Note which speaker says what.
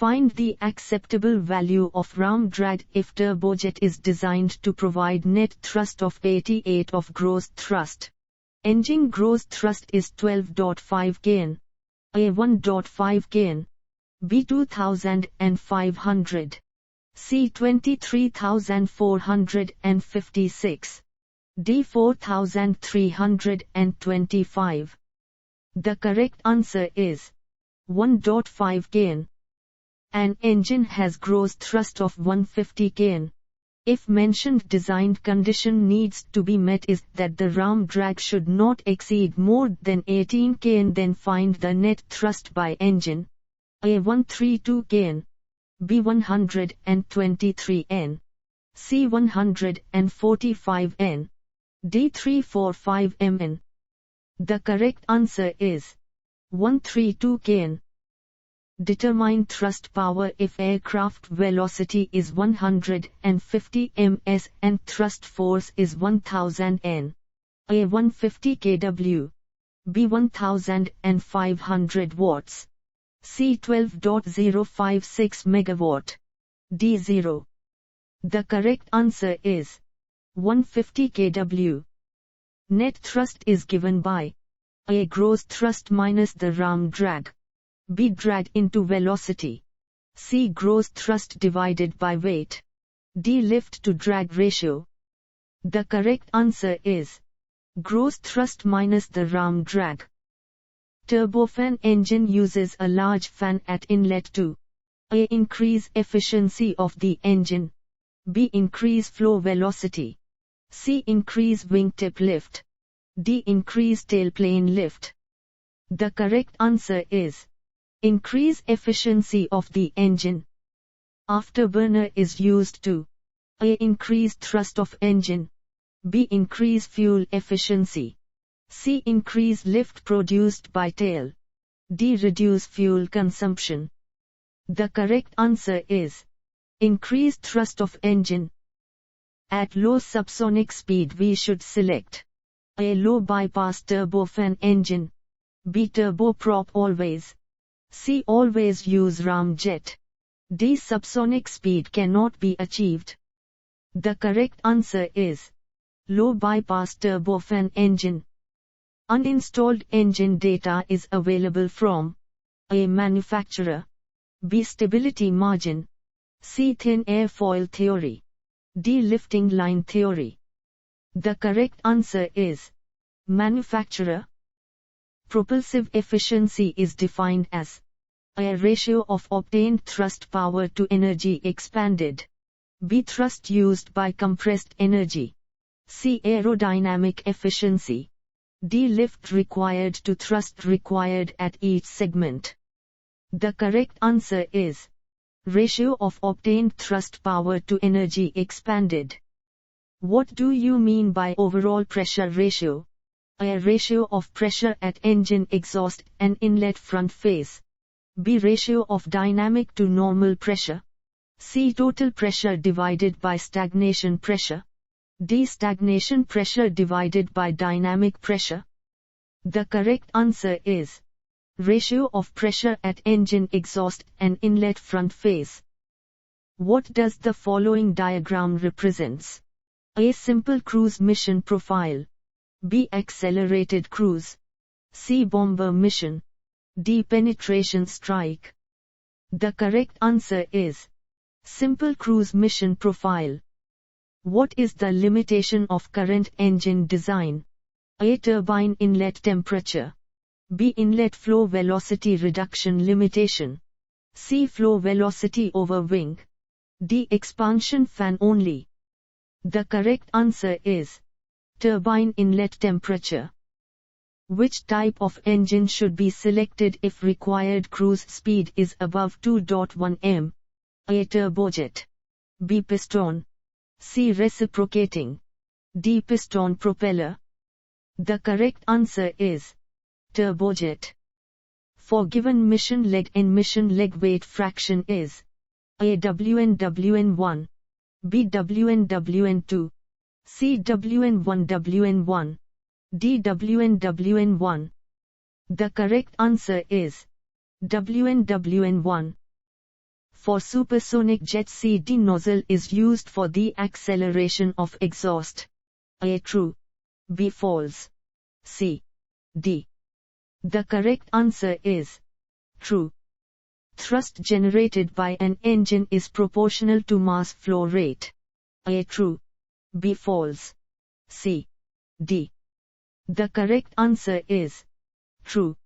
Speaker 1: Find the acceptable value of ram drag if turbojet is designed to provide net thrust of 88 of gross thrust. Engine gross thrust is 12.5 kN. A 1.5 kN. B 2500. C 23456. D 4325. The correct answer is 1.5 kN. An engine has gross thrust of 150 kN. If mentioned design condition needs to be met is that the ram drag should not exceed more than 18 kN, then find the net thrust by engine. A 132 kN. B 123 N. C 145 N. D 345 Mn. The correct answer is 132 kN. Determine thrust power if aircraft velocity is 150 ms and thrust force is 1000 N. A 150 kW. B 1500 watts. C 12.056 megawatt. D 0. The correct answer is 150 kW. Net thrust is given by A. Gross thrust minus the ram drag. B. Drag into velocity. C. Gross thrust divided by weight. D. Lift to drag ratio. The correct answer is gross thrust minus the ram drag. Turbofan engine uses a large fan at inlet to A. Increase efficiency of the engine. B. Increase flow velocity. C. Increase wingtip lift. D. Increase tailplane lift. The correct answer is increase efficiency of the engine. Afterburner is used to A. Increase thrust of engine. B. Increase fuel efficiency. C. Increase lift produced by tail. D. Reduce fuel consumption. The correct answer is increase thrust of engine. At low subsonic speed we should select A. Low bypass turbofan engine. B. Turboprop always. C. Always use ramjet. D. Subsonic speed cannot be achieved. The correct answer is low bypass turbofan engine. Uninstalled engine data is available from A. Manufacturer. B. Stability margin. C. Thin airfoil theory. D. Lifting line theory. The correct answer is manufacturer. Propulsive efficiency is defined as A. Ratio of obtained thrust power to energy expanded. B. Thrust used by compressed energy. C. Aerodynamic efficiency. D. Lift required to thrust required at each segment. The correct answer is ratio of obtained thrust power to energy expanded. What do you mean by overall pressure ratio? A. Ratio of pressure at engine exhaust and inlet front face. B. Ratio of dynamic to normal pressure. C. Total pressure divided by stagnation pressure. D. Stagnation pressure divided by dynamic pressure. The correct answer is ratio of pressure at engine exhaust and inlet front face. What does the following diagram represents? A. Simple cruise mission profile. B. Accelerated cruise. C. Bomber mission. D. Penetration strike. The correct answer is simple cruise mission profile. What is the limitation of current engine design? A. Turbine inlet temperature. B. Inlet flow velocity reduction limitation. C. Flow velocity over wing. D. Expansion fan only. The correct answer is turbine inlet temperature. Which type of engine should be selected if required cruise speed is above 2.1 m? A. Turbojet. B. Piston. C. Reciprocating. D. Piston propeller. The correct answer is turbojet. For given mission leg and mission leg weight fraction is A. WN/WN1. B. WN/WN2. C. WN1/WN1. D. WN/WN1. The correct answer is WN/WN1. For supersonic jet, CD nozzle is used for the acceleration of exhaust. A. True. B. False. C. D. The correct answer is true. Thrust generated by an engine is proportional to mass flow rate. A. True. B. False. C. D. The correct answer is true.